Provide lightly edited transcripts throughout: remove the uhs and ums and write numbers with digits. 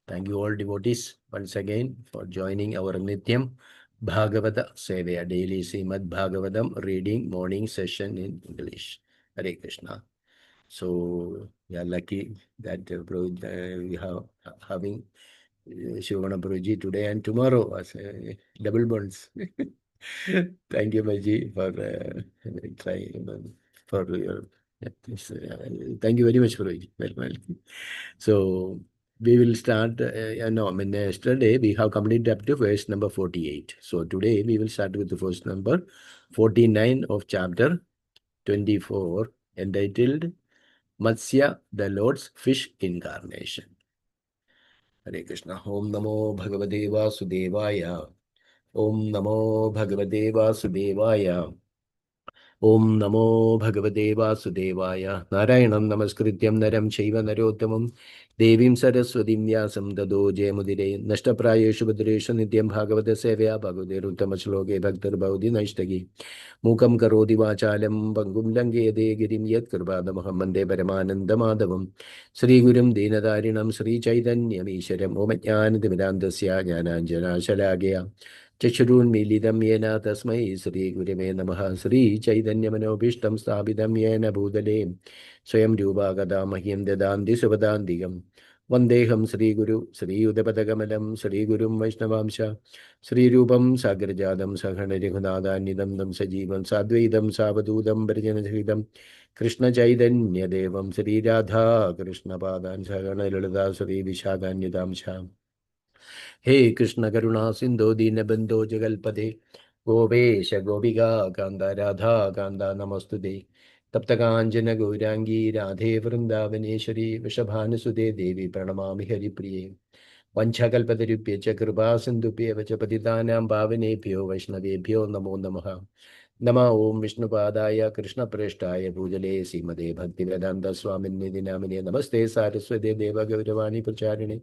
Thank you all devotees once again for joining our Nityam Bhagavata Sevaya, daily Srimad Bhagavatam reading morning session in English. Hare Krishna. So we are lucky that we have having Shivana Prabhuji today and tomorrow as double bonds. Thank you, Maji, for trying for your. Thank you very much, Prabhuji. Well. So we will start. No, I mean yesterday we have completed up to verse number 48. So today we will start with the verse number 49 of chapter 24, entitled Matsya, the Lord's Fish Incarnation. Hare Krishna. Om Namo Bhagavate Vasudevaya. Om Namo Bhagavate Vasudevaya. Om Namo Bhagavate Vasudevaya. Narayanam Namaskrityam Naram Chaiva Narottamam Devim Saraswatim Vyasam Tado Jayamudire Nashtaprayeshu Bhadreshu Nityam Bhagavata Sevaya Bhagavate Ruttama Bhaktar Bhavati Naishtagi Mukam Karoti Vachalam Pangum Langede Girim Yat Kripadamaham Vande Paramananda Madhavam Sri Gurum Dinadarinam Sri Chaitanyam Isharam Om Jnanatimirandasya Jnananjana Shalagya Chachurun Milidam Yena Tasmai Sri Gurime Namaha Sri Chaitanya Manobishtam Stabidam Yena Bhudale Swayam Rupa Gada Mahim Dedanti Subhadandigam Vandeham Sri Guru Sri Udapadagamalam Sri Gurum Vaishnavamsha Sri Rupam Sagrajadam Sakhana Righunada Nidam Dam Sajivam Sadvaidam Savadudam Bharjanadhridam Krishna Chaitanya Devam Sri Radha Krishna Padan Sakhana Lilada Sri Vishaganyadamsha Hey Krishna Karuna Sindhu Dinabandho Jagalpade Gopesha Gopiga Kanda Radha Kanda Namastude Taptakanjana Gaurangi Radhe Vrindavaneshwari Vishabhanasude Devi Pranamami Haripriye Vanchakalpatarupya Kripa Sindhupya Vachapatitanam Bhavanebhyo Vaishnavebhyo Namo Namaha Nama Om Vishnupadaya Krishna Preshtaya Bhujale Simade Bhaktivedanta Swaminidhi Namine Namaste Saraswate Deva Gauravani Pracharine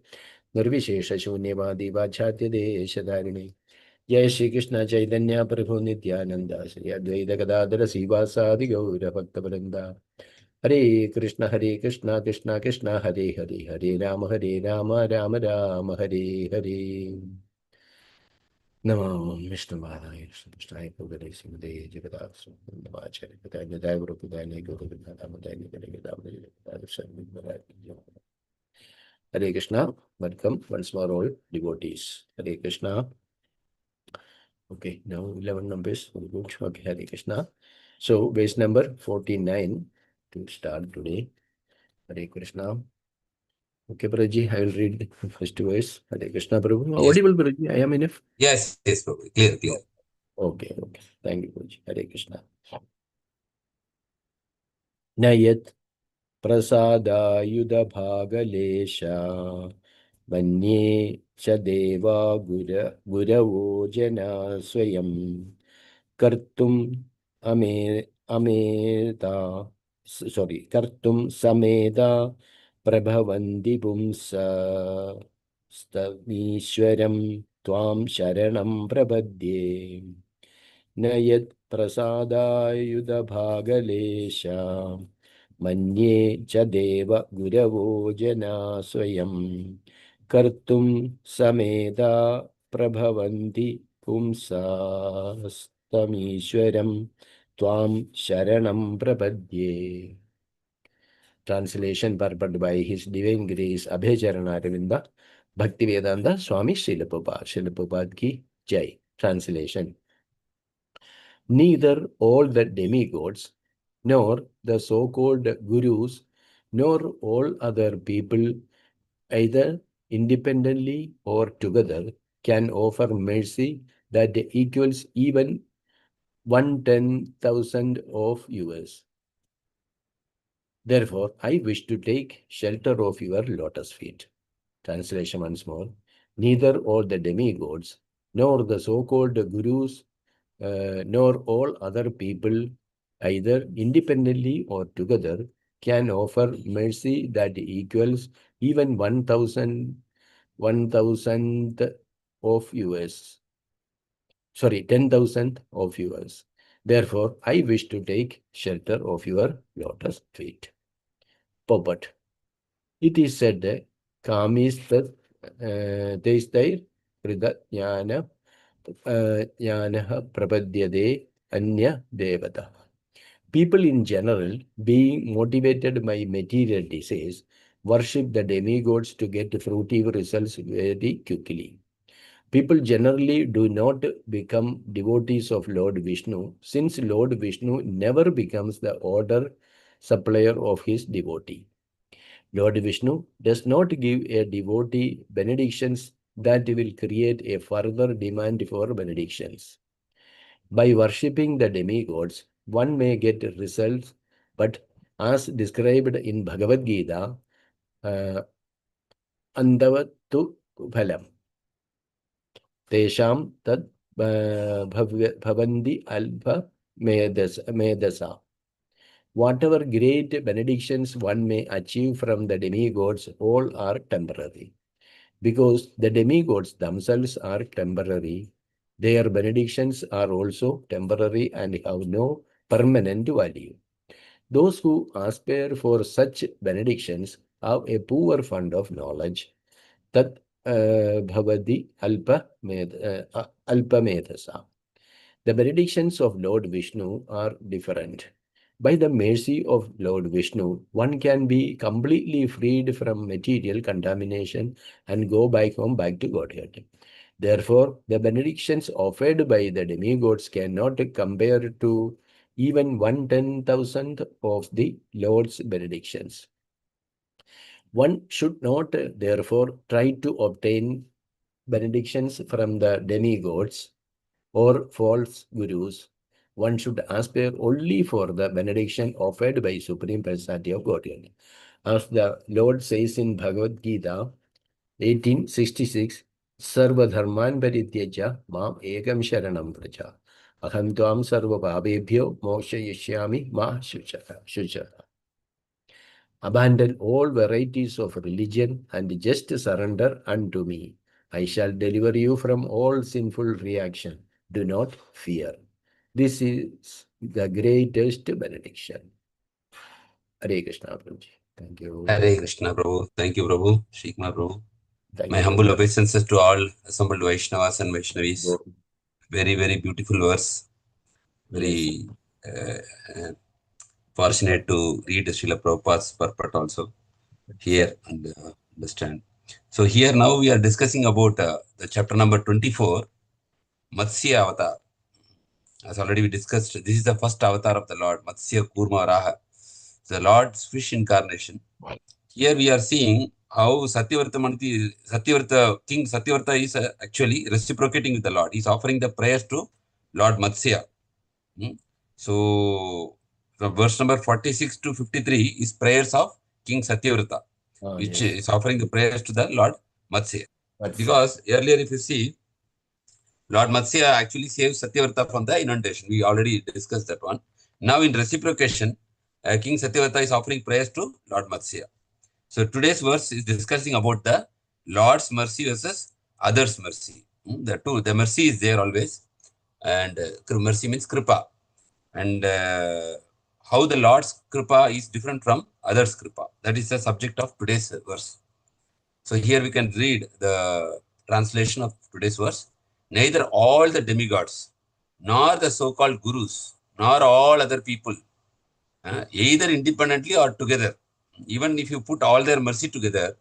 Nirvishesha Shunyavadi Vachatya Deshadarine Jai Shri Krishna Chaitanya Prabhu Nityananda Shri Advaita Gadadara Sivasadi Gaura Bhakta Hare Krishna Krishna Krishna Hare Hare Hare Rama Rama Rama Hare Hare Namo Vishnu Mahaya Krishna Pugare Simade Jagadasu Navacharya Padanya Daguru Padanya Guru Padanya Padanya Hare Krishna. Welcome once more all devotees. Hare Krishna. Okay, now 11 numbers. Very good. Okay, Hare Krishna. So base number 49 to start today. Hare Krishna. Okay, Prabhuji, I will read the first verse. Hare Krishna, Prabhu. Yes. Audible, Prabhuji. I am enough. Yes, Prabhu. Clear. Okay. Thank you, Prabhuji. Hare Krishna. Nayat Prasadayuda Bhagalesha Manye Chadeva Guravo Jana Swayam Kartum Ameta Kartum Sameda Prabhavanti Pumsa Stavishwaram Tvam Sharanam Prabhadye Nayat Prasadayuda Bhagalesha Manye Chadeva Guravo Jana Swayam Kartum Sameda Prabhavanti Pumsastamishwaram Tvam Sharanam Prapadye. Translation purported by His Divine Grace Abhecharana Aravinda Bhaktivedanta Swami Srila Prabhupada ki Jai. Translation. Neither all the demigods, nor the so-called gurus, nor all other people, either independently or together, can offer mercy that equals even 1/10,000 of yours. Therefore, I wish to take shelter of your lotus feet. Translation once more. Neither all the demigods, nor the so-called gurus, nor all other people, either independently or together, can offer mercy that equals even 1,000th of yours. Sorry, 10,000 of yours. Therefore, I wish to take shelter of your lotus feet. Purport. It is said Kamistat Teistair Krida Jnana Jnanaha Prapadyade Anya Devata. People in general, being motivated by material desires, worship the demigods to get fruitive results very quickly. People generally do not become devotees of Lord Vishnu, since Lord Vishnu never becomes the order supplier of his devotee. Lord Vishnu does not give a devotee benedictions that will create a further demand for benedictions. By worshipping the demigods, one may get results, but as described in Bhagavad Gita, Andavattu Phalam. Tesham tad bhavandi alpha medasa. Whatever great benedictions one may achieve from the demigods, all are temporary. Because the demigods themselves are temporary, their benedictions are also temporary and have no permanent value. Those who aspire for such benedictions have a poor fund of knowledge. Tat bhavadi alpamedasa. The benedictions of Lord Vishnu are different. By the mercy of Lord Vishnu, one can be completely freed from material contamination and go back home, back to Godhead. Therefore, the benedictions offered by the demigods cannot compare to even 1/10,000th of the Lord's benedictions. One should not, therefore, try to obtain benedictions from the demigods or false gurus. One should aspire only for the benediction offered by Supreme Personality of Godhead. As the Lord says in Bhagavad Gita 1866, Sarva Dharman Parityaja Mam Ekam Sharanam Praja Aham Tvam Sarva Bhabebhyo Moksha Ma Shucha. Abandon all varieties of religion and just surrender unto me. I shall deliver you from all sinful reaction. Do not fear. This is the greatest benediction. Hare Krishna, Prabhuji. Thank you. Hare Krishna, Prabhu. Thank you, Prabhu. Shikma, Prabhu. Thank My you. humble obeisances to all assembled Vaishnavas and Vaishnavis. Very, very beautiful verse. Very fortunate to read Srila Prabhupada's purport also here and understand. So here now we are discussing about the chapter number 24, Matsya Avatar. As already we discussed, this is the first avatar of the Lord, Matsya Kurma Raha, the Lord's fish incarnation. Here we are seeing how King Satyavrta is actually reciprocating with the Lord. He is offering the prayers to Lord Matsya. So, from verse number 46 to 53 is prayers of King Satyavrta, which is offering the prayers to the Lord Matsya. Because earlier, if you see, Lord Matsya actually saves Satyavrta from the inundation. We already discussed that one. Now, in reciprocation, King Satyavrta is offering prayers to Lord Matsya. So, today's verse is discussing about the Lord's mercy versus others' mercy. The mercy is there always, and mercy means kripa. And how the Lord's kripa is different from others' kripa. That is the subject of today's verse. So here we can read the translation of today's verse. Neither all the demigods, nor the so-called gurus, nor all other people, either independently or together, even if you put all their mercy together,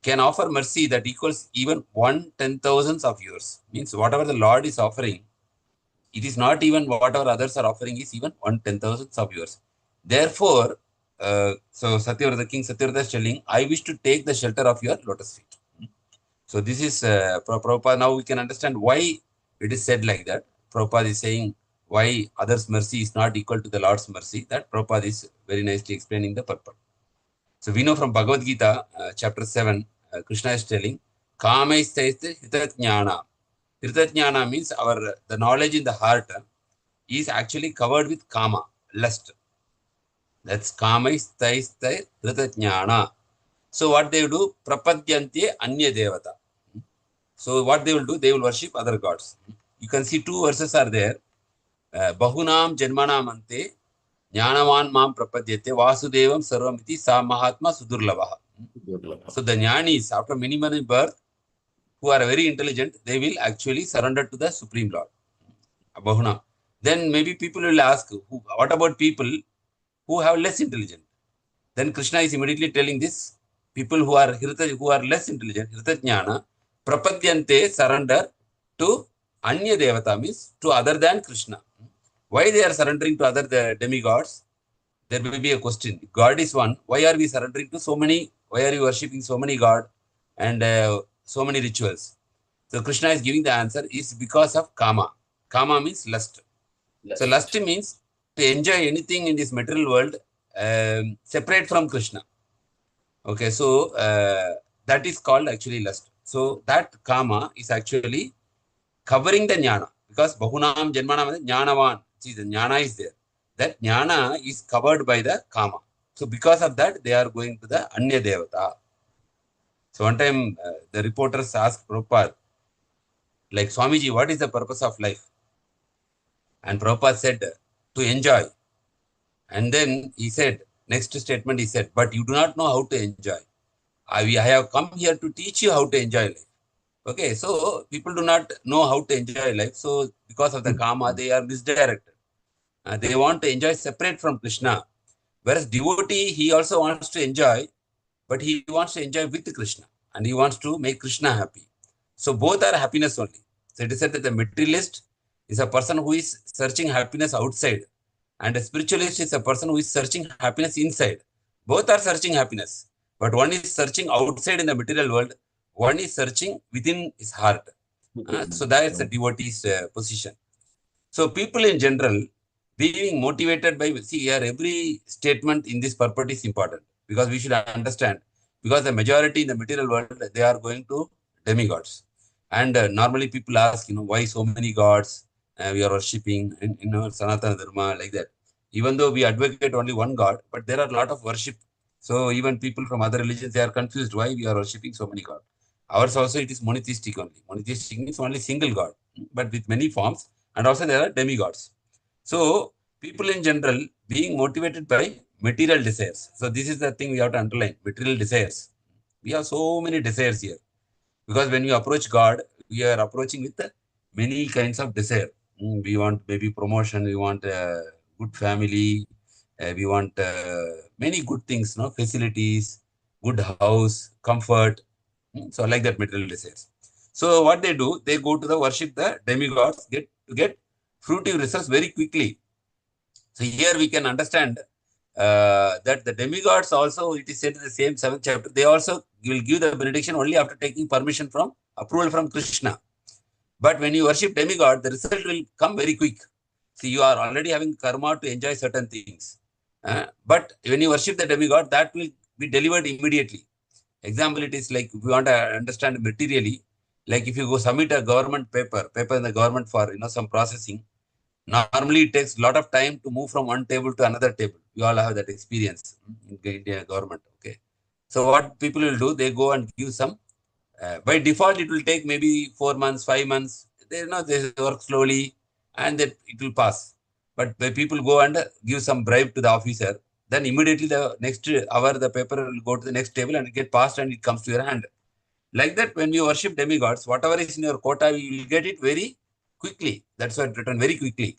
can offer mercy that equals even 1/10,000th of yours. Means whatever the Lord is offering, it is not even whatever others are offering is even 1/10,000th of yours. Therefore, so Satyavrata, King Satyavrata is telling, I wish to take the shelter of your lotus feet. So this is Prabhupada. Now we can understand why it is said like that. Prabhupada is saying why others' mercy is not equal to the Lord's mercy. That Prabhupada is very nicely explaining the purpose. So we know from Bhagavad Gita, chapter 7, Krishna is telling, Kamaisthaiste hitatjnana. Hitatjnana means the knowledge in the heart is actually covered with kama, lust. That's Kamaisthaiste hitatjnana. So what they do? Prapadyante anya devata. So what they will do? They will worship other gods. You can see two verses are there. Bahunam janmanam ante jnanavan mam prapadyate vasudevam sarvamiti sa mahatma sudurlavaha. So the jnanis, after many, many birth, who are very intelligent, they will actually surrender to the Supreme Lord. Bahuna. Then maybe people will ask, what about people who have less intelligence? Then Krishna is immediately telling this, people who are less intelligent, Hritajnana, prapadyante, surrender to Anya Devata, means to other than Krishna. Why they are surrendering to other demigods? There may be a question. God is one. Why are we surrendering to so many? Why are you worshipping so many God and so many rituals? So Krishna is giving the answer is because of kama. Kama means lust. So lust means to enjoy anything in this material world separate from Krishna. Okay, so that is called actually lust. So that kama is actually covering the jnana, because bahunam janmanam jnanavan. See, the jnana is there. That jnana is covered by the kama. So because of that, they are going to the Anya Devata. So one time the reporters asked Prabhupada, like, Swamiji, what is the purpose of life? And Prabhupada said, to enjoy. And then he said, next statement he said, but you do not know how to enjoy. I have come here to teach you how to enjoy life. Okay, so people do not know how to enjoy life. So because of the kama, they are misdirected. They want to enjoy separate from Krishna. Whereas devotee, he also wants to enjoy, but he wants to enjoy with Krishna. And he wants to make Krishna happy. So both are happiness only. So it is said that the materialist is a person who is searching happiness outside. And a spiritualist is a person who is searching happiness inside. Both are searching happiness. But one is searching outside in the material world. One is searching within his heart. So that is the devotee's position. So people in general, being motivated by, see here, every statement in this purport is important, because we should understand, because the majority in the material world, they are going to demigods. And normally people ask, why so many gods we are worshipping in, Sanatana Dharma, like that. Even though we advocate only one God, but there are a lot of worship. So even people from other religions, they are confused why we are worshipping so many gods. Ours also, it is monotheistic only. Monotheistic means only single God, but with many forms. And also there are demigods. So people in general being motivated by material desires. So this is the thing we have to underline, material desires. We have so many desires here. Because when we approach God, we are approaching with many kinds of desire. We want maybe promotion, we want a good family, we want many good things, facilities, good house, comfort. So like that material desires. So what they do, they go to the worship the demigods, get fruitive results very quickly. So here we can understand that the demigods also, it is said in the same 7th chapter, they also will give the benediction only after taking permission from, approval from Krishna. But when you worship demigod, the result will come very quick. See, you are already having karma to enjoy certain things. But when you worship the demigod, that will be delivered immediately. Example, it is like, if you want to understand materially, like if you go submit a government paper in the government for, some processing, normally it takes a lot of time to move from one table to another table. You all have that experience in Indian government. Okay. So what people will do, they go and give some, by default, it will take maybe 4 months, 5 months. They work slowly and that it will pass. But when people go and give some bribe to the officer, then immediately the next hour, the paper will go to the next table and get passed and it comes to your hand. Like that, when you worship demigods, whatever is in your quota, you will get it very quickly. That's why it written very quickly.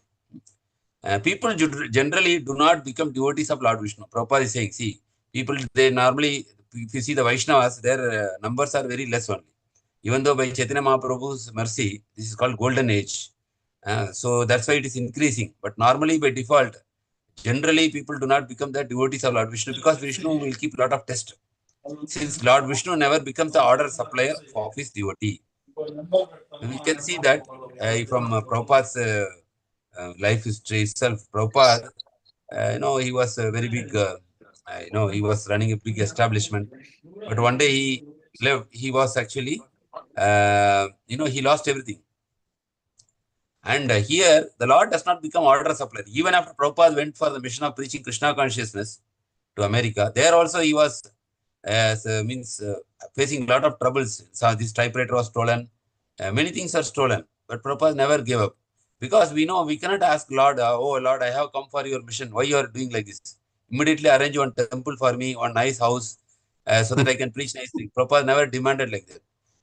People generally do not become devotees of Lord Vishnu. Prabhupada is saying, see, people, they normally, if you see the Vaishnavas, their numbers are very less only. Even though by Chaitanya Mahaprabhu's mercy, this is called golden age. So that's why it is increasing. But normally by default, generally people do not become the devotees of Lord Vishnu, because Vishnu will keep a lot of tests. Since Lord Vishnu never becomes the order supplier of his devotee. We can see that from Prabhupada's life history itself. Prabhupada, he was a very big, he was running a big establishment. But one day he left, he was actually, he lost everything. And here, the Lord does not become order supplier. Even after Prabhupada went for the mission of preaching Krishna consciousness to America, there also he was facing a lot of troubles. So this typewriter was stolen. Many things are stolen. But Prabhupada never gave up. Because we know we cannot ask Lord, oh Lord, I have come for your mission. Why you are doing like this? Immediately arrange one temple for me, one nice house. so that I can preach nicely. Prabhupada never demanded like that.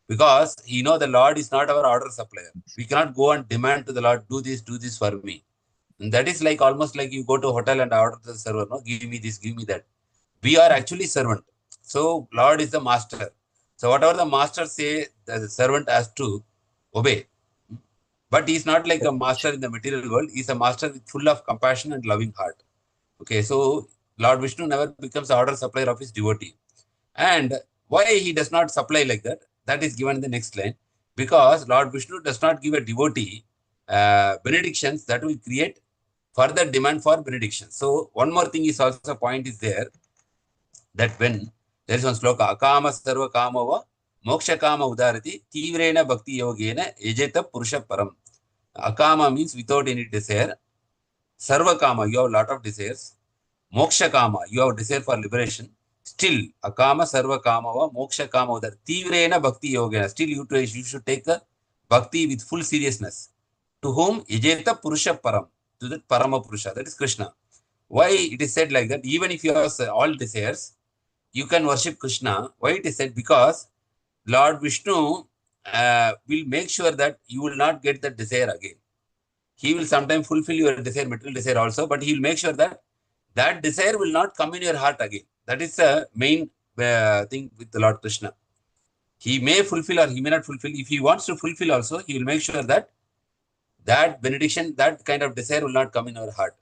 Because the Lord is not our order supplier. We cannot go and demand to the Lord, do this for me. And that is like almost like you go to a hotel and order to the server, no, give me this, give me that. We are actually servant. So Lord is the master. So whatever the master say, the servant has to obey. But he is not like a master in the material world. He is a master with full of compassion and loving heart. Okay, so Lord Vishnu never becomes the order supplier of his devotee. And why he does not supply like that? That is given in the next line. Because Lord Vishnu does not give a devotee benedictions that will create further demand for benediction. So one more thing is also a point is there, that when there is one sloka, akama sarva kamava moksha kama udarati tivrena bhakti yogena ejeta purusha param. Akama means without any desire. Sarva kama, you have a lot of desires. Moksha kama, you have desire for liberation. Still, akama sarva kama va moksha kama udar tivrena bhakti yogena. Still, you should take the bhakti with full seriousness. To whom? Ejeta purusha param. To the parama purusha, that is Krishna. Why it is said like that? Even if you have all desires, you can worship Krishna. Why it is said? Because Lord Vishnu will make sure that you will not get that desire again. He will sometimes fulfill your desire, material desire also, but he will make sure that that desire will not come in your heart again. That is the main thing with the Lord Krishna. He may fulfill or he may not fulfill. If he wants to fulfill also, he will make sure that that benediction, that kind of desire will not come in our heart.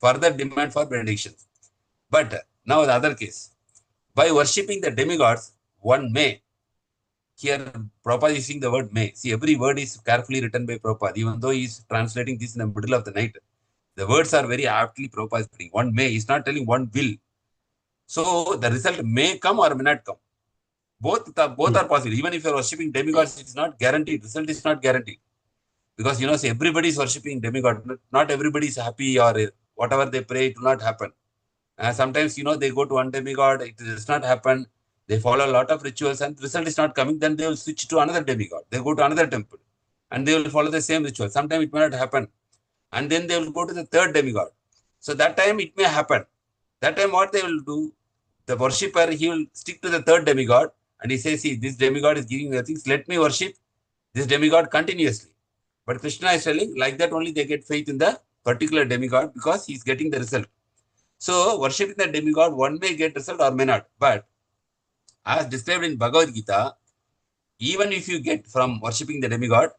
Further demand for benedictions. But now the other case. By worshipping the demigods, one may. Here, Prabhupada is using the word may. See, every word is carefully written by Prabhupada, even though he is translating this in the middle of the night. The words are very aptly Prabhupada is putting. One may, he's not telling one will. So the result may come or may not come. Both are possible. Even if you're worshipping demigods, it's not guaranteed. Result is not guaranteed. Because, see, everybody is worshipping demigod. Not everybody is happy, or whatever they pray, it will not happen. Sometimes, they go to one demigod, it does not happen. They follow a lot of rituals and the result is not coming. Then they will switch to another demigod. They go to another temple and they will follow the same ritual. Sometimes it may not happen. And then they will go to the third demigod. So that time it may happen. That time what they will do, the worshipper, he will stick to the third demigod and he says, see, this demigod is giving me things. Let me worship this demigod continuously. But Krishna is telling, like that only they get faith in the particular demigod because he is getting the result. So, worshipping the demigod, one may get result or may not. But, as described in Bhagavad Gita, even if you get from worshipping the demigod,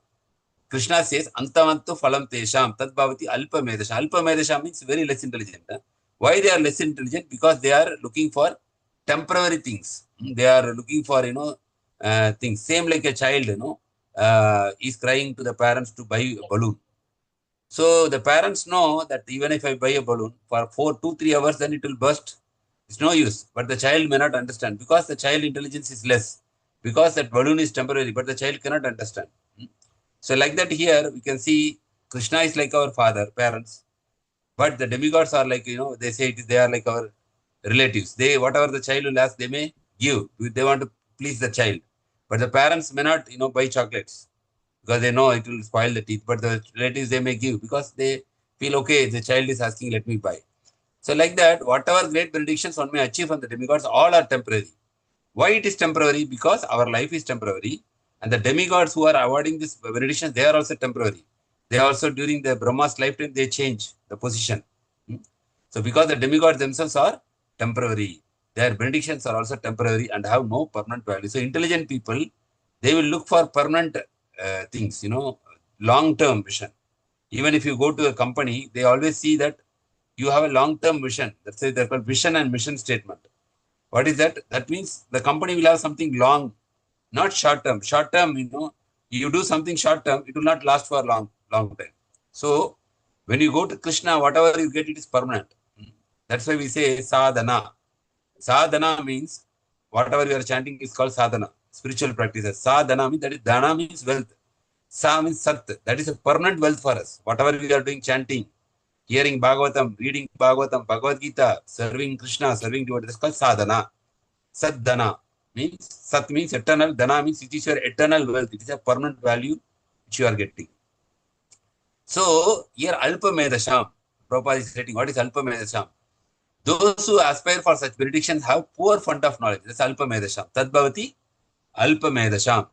Krishna says, Antavantu phalam tesham, tad bhavati alpa medasham. Alpa medasham means very less intelligent. Why they are less intelligent? Because they are looking for temporary things. They are looking for, things. Same like a child, is crying to the parents to buy a balloon. So the parents know that even if I buy a balloon for 2-3 hours, then it will burst. It's no use. But the child may not understand because the child intelligence is less. Because that balloon is temporary, but the child cannot understand. So like that here, we can see Krishna is like our father, parents. But the demigods are like, they say they are like our relatives. They, whatever the child will ask, they may give. They want to please the child. But the parents may not, buy chocolates because they know it will spoil the teeth. But the relatives, they may give because they feel, okay, the child is asking, let me buy. So like that, whatever great benedictions one may achieve from the demigods, all are temporary. Why it is temporary? Because our life is temporary. And the demigods who are awarding this benediction, they are also temporary. They also, during the Brahma's lifetime, they change the position. So because the demigods themselves are temporary, their benedictions are also temporary and have no permanent value. So intelligent people, they will look for permanent things, long-term vision. Even if you go to a company, they always see that you have a long-term vision. That's why they're called vision and mission statement. What is that? That means the company will have something long, not short-term. Short-term, you do something short-term, it will not last for a long time. So when you go to Krishna, whatever you get, it is permanent. That's why we say sadhana. Sadhana means whatever you are chanting is called sadhana, spiritual practices. Sadhana means, that is, dana means wealth. Sa means sat. That is a permanent wealth for us. Whatever we are doing, chanting, hearing Bhagavatam, reading Bhagavatam, Bhagavad Gita, serving Krishna, serving devotees, that's called sadhana. Sadhana means, sat means eternal, dana means it is your eternal wealth. It is a permanent value which you are getting. So here Alpa Medasham, Prabhupada is stating, what is Alpa Medasham? Those who aspire for such benedictions have poor fund of knowledge. That's Alpamedasham. Tadbhavati Alpamedasham.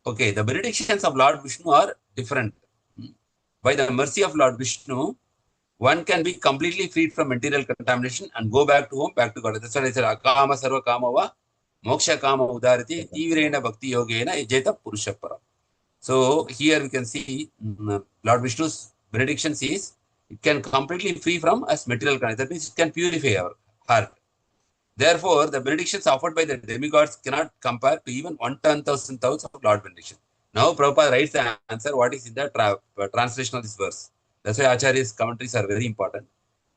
Okay, the benedictions of Lord Vishnu are different. By the mercy of Lord Vishnu, one can be completely freed from material contamination and go back to home, back to God. That's what I said. Akama sarva kamava moksha kama udarati tivrena bhakti yogena ejeta purushappara. So here we can see Lord Vishnu's benediction says it can completely free from us material contamination. That means it can purify our heart. Therefore, the benedictions offered by the demigods cannot compare to even 1/10,000 of Lord benediction. Now, Prabhupada writes the answer what is in the translation of this verse. That's why Acharya's commentaries are very important.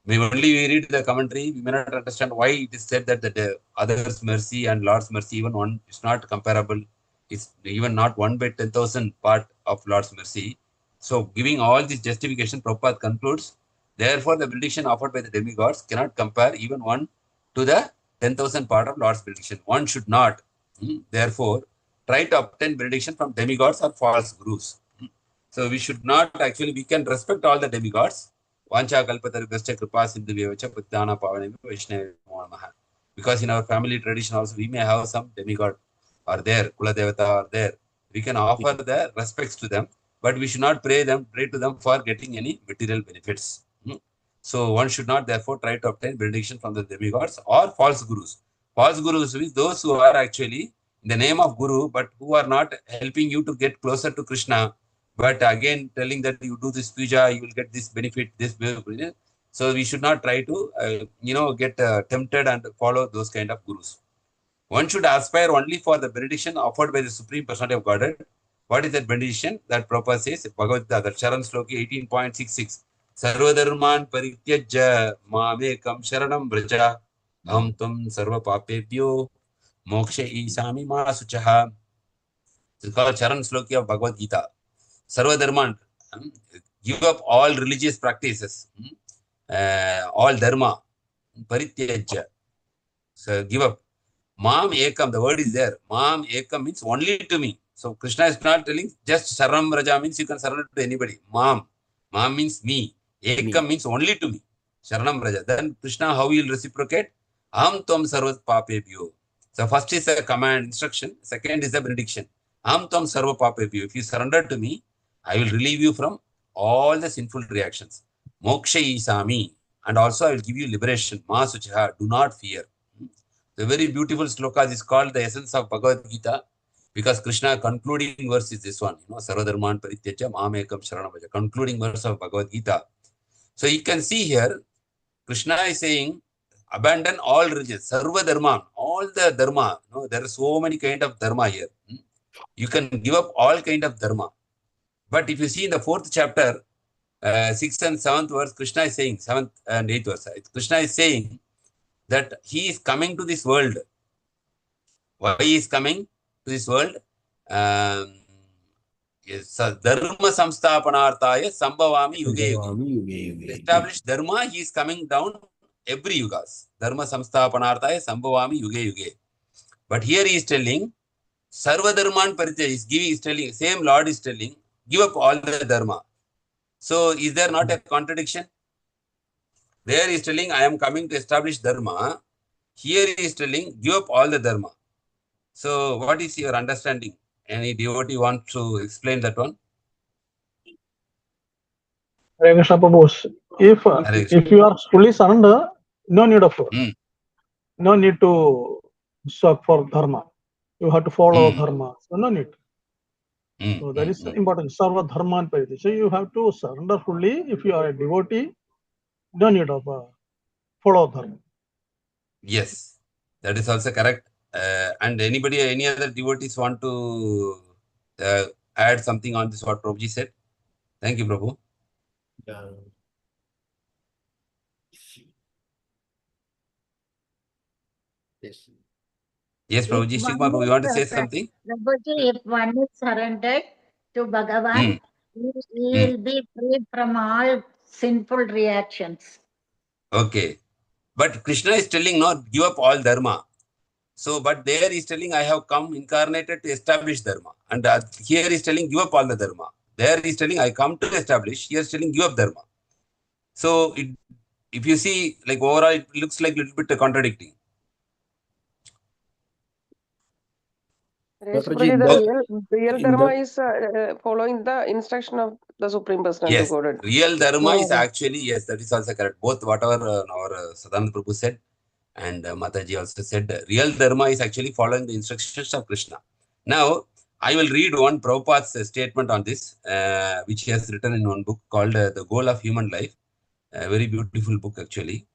Only we read the commentary, we may not understand why it is said that the others' mercy and Lord's mercy, even one is not comparable. It's even not 1/10,000 part of Lord's mercy. So, giving all this justification, Prabhupada concludes, therefore, the benediction offered by the demigods cannot compare even one to the 10,000 part of Lord's benediction. One should not, therefore, try to obtain benediction from demigods or false gurus. So we should not actually, we can respect all the demigods. Vancha kalpatarugastya kripa sindhu vyevacha pattana pavanemi vaishnava namaha. Because in our family tradition also, we may have some demigod or there, Kula Devata or there. We can offer the respects to them, but we should not pray to them for getting any material benefits. So one should not therefore try to obtain benediction from the demigods or false gurus. False gurus means those who are actually in the name of guru, but who are not helping you to get closer to Krishna, but again telling that you do this puja, you will get this benefit, this benefit. So we should not try to, get tempted and follow those kind of gurus. One should aspire only for the benediction offered by the Supreme Personality of Godhead. What is that benediction? That Prabhupada says, Bhagavatam, the Charan Sloki 18.66. Sarvadharman parityajya mamekam sharanam vraja aham tvam sarva papebhyo moksha isami masuchaha. It's called Charan Sloki of Bhagavad Gita. Sarvadharman, give up all religious practices, all dharma, parityajya. So give up. Mam ekam, the word is there. Mam ekam means only to me. So Krishna is not telling just Saranam Raja means you can surrender to anybody. Mam means me. Ekam means only to me. Sharanam Raja. Then Krishna, how he will reciprocate? Aham tvam sarva papebhyo. So first is a command, instruction. Second is a benediction. Aham tvam sarva papebhyo. If you surrender to me, I will relieve you from all the sinful reactions. Moksha isami. And also I will give you liberation. Ma suchaha. Do not fear. The very beautiful sloka is called the essence of Bhagavad Gita, because Krishna concluding verse is this one, Sarvadharman Parityaja Mamekam Sharanavaja, concluding verse of Bhagavad Gita. So you can see here, Krishna is saying, abandon all religions, Sarva Dharma, all the Dharma. There are so many kind of Dharma here. You can give up all kind of Dharma. But if you see in the 4th chapter, 6th and 7th verse, Krishna is saying, 7th and 8th verse, Krishna is saying that he is coming to this world. Why he is coming to this world? Dharma samsthapanarthaya sambhavami yuge yuge. To establish dharma, he is coming down every yugas. Dharma samsthapanarthaya sambhavami yuge yuge. But here he is telling, sarva dharman paritya is telling, same Lord is telling, give up all the dharma. So is there not a contradiction? There he is telling, I am coming to establish dharma. Here he is telling, give up all the dharma. So what is your understanding? Any devotee want to explain that one? Hare Krishna Prabhu. If you are fully surrendered, no need of no need to search for dharma. You have to follow dharma. So no need. So that is important. Sarva dharma and parity. So you have to surrender fully. If you are a devotee, no need of follow dharma. Yes, that is also correct. And any other devotees want to add something on this what Prabhuji said? Thank you, Prabhu. Yes, Prabhuji. Shikma, Prabhu, you want to say something? Prabhuji, if one is surrendered to Bhagavan, he will be freed from all sinful reactions. Okay. But Krishna is telling, no, give up all dharma. So, but there he is telling, I have come incarnated to establish dharma. And here he is telling, give up all the dharma. There he is telling, I come to establish. Here he is telling, give up dharma. So, if you see, like overall, it looks like a little bit contradicting. The real dharma is following the instruction of the Supreme Personality of Godhead. Real dharma is actually, yes, that is also correct. Both whatever our Sadananda Prabhu said and Mataji also said, real dharma is actually following the instructions of Krishna. Now, I will read one Prabhupada's statement on this, which he has written in one book called The Goal of Human Life. A very beautiful book actually.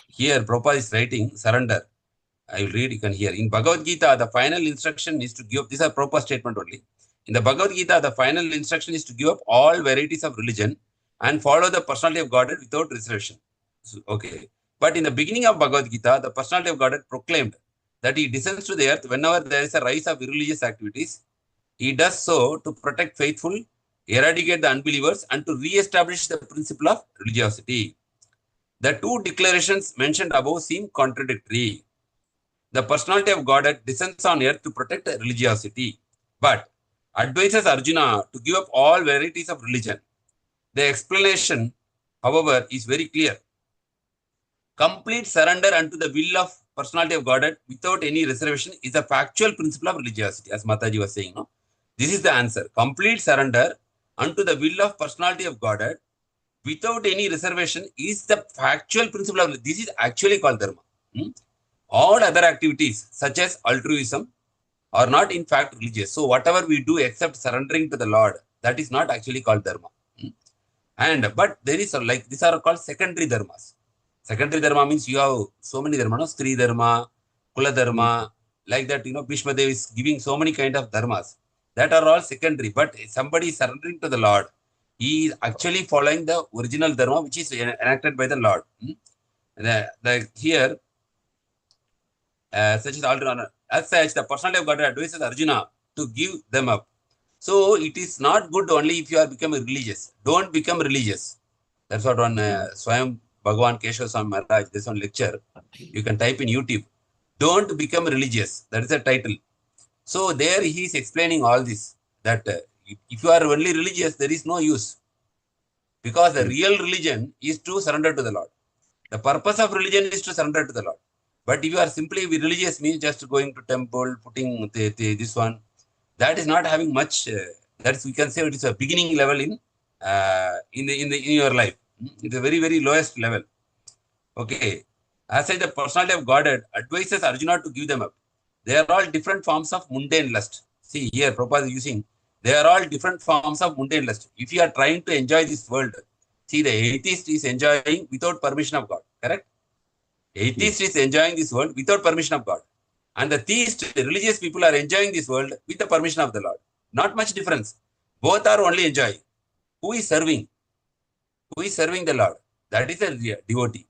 Here, Prabhupada is writing, surrender. I will read, you can hear. In Bhagavad Gita, the final instruction is to give up, these are Prabhupada's statement only. In the Bhagavad Gita, the final instruction is to give up all varieties of religion and follow the personality of Godhead without reservation. So, okay. But in the beginning of Bhagavad Gita, the personality of Godhead proclaimed that he descends to the earth whenever there is a rise of irreligious activities. He does so to protect faithful, eradicate the unbelievers, and to re-establish the principle of religiosity. The two declarations mentioned above seem contradictory. The personality of Godhead descends on earth to protect religiosity, but advises Arjuna to give up all varieties of religion. The explanation, however, is very clear. Complete surrender unto the will of personality of Godhead without any reservation is a factual principle of religiosity, as Mataji was saying. No? This is the answer. Complete surrender unto the will of personality of Godhead without any reservation is the factual principle of this is actually called dharma. All other activities, such as altruism, are not in fact religious. So whatever we do except surrendering to the Lord, that is not actually called dharma. But there is like these are called secondary dharmas. Secondary dharma means you have so many dharma, no? Stri dharma, Kula dharma, like that, Bhishma Dev is giving so many kind of dharmas. That are all secondary. But somebody is surrendering to the Lord, he is actually following the original dharma, which is enacted by the Lord. Here, such as as such, the personality of God advises Arjuna to give them up. So it is not good only if you are becoming religious. Don't become religious. That's what on Swayam Bhagavan Keshav Swami Maharaj, this one lecture, you can type in YouTube. Don't become religious. That is the title. So there he is explaining all this, that if you are only religious, there is no use. Because the real religion is to surrender to the Lord. The purpose of religion is to surrender to the Lord. But if you are simply religious, means just going to temple, putting this one, that is not having much. That's, we can say it is a beginning level in your life. It's a very, very lowest level. Okay. As such, the personality of Godhead advises Arjuna to give them up. They are all different forms of mundane lust. See here, Prabhupada is using. They are all different forms of mundane lust. If you are trying to enjoy this world, see, the atheist is enjoying without permission of God. Correct? Atheist is enjoying this world without permission of God. And the theist, the religious people are enjoying this world with the permission of the Lord. Not much difference. Both are only enjoying. Who is serving? Who is serving the Lord? That is a devotee.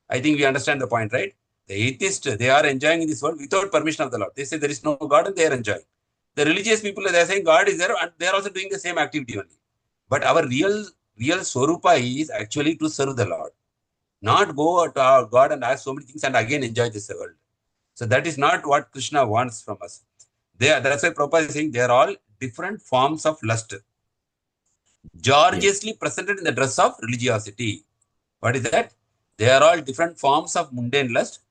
I think we understand the point, right? The atheist, they are enjoying this world without permission of the Lord. They say there is no God and they are enjoying. The religious people, they are saying God is there and they are also doing the same activity only. But our real Swarupa is actually to serve the Lord. Not go to our God and ask so many things and again enjoy this world. So that is not what Krishna wants from us. That's why Prabhupada is saying they are all different forms of lust. Gorgeously presented in the dress of religiosity. What is that? They are all different forms of mundane lust,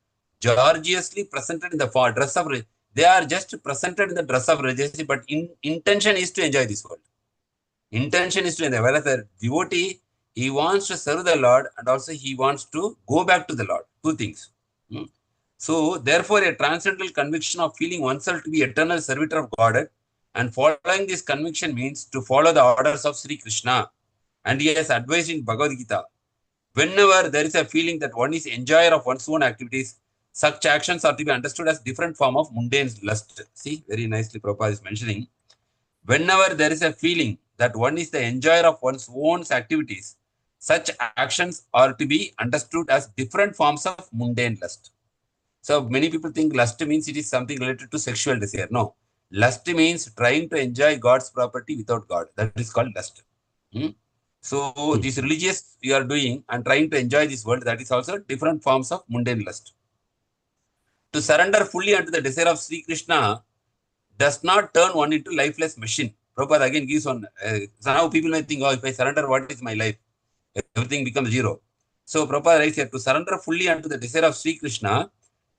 gorgeously presented in the dress of religiosity. They are just presented in the dress of religiosity, but intention is to enjoy this world. Intention is to enjoy. Whereas the devotee, he wants to serve the Lord and also he wants to go back to the Lord. Two things. So, therefore, a transcendental conviction of feeling oneself to be eternal servitor of God and following this conviction means to follow the orders of Sri Krishna. And he has advised in Bhagavad Gita, whenever there is a feeling that one is enjoyer of one's own activities, such actions are to be understood as different form of mundane lust. See, very nicely Prabhupada is mentioning. Whenever there is a feeling that one is the enjoyer of one's own activities, such actions are to be understood as different forms of mundane lust. So many people think lust means it is something related to sexual desire. No. Lust means trying to enjoy God's property without God. That is called lust. So this religious you are doing and trying to enjoy this world, that is also different forms of mundane lust. To surrender fully unto the desire of Sri Krishna does not turn one into lifeless machine. Prabhupada again gives one. So now people may think, oh, if I surrender, what is my life? Everything becomes zero. So Prabhupada writes here, to surrender fully unto the desire of Sri Krishna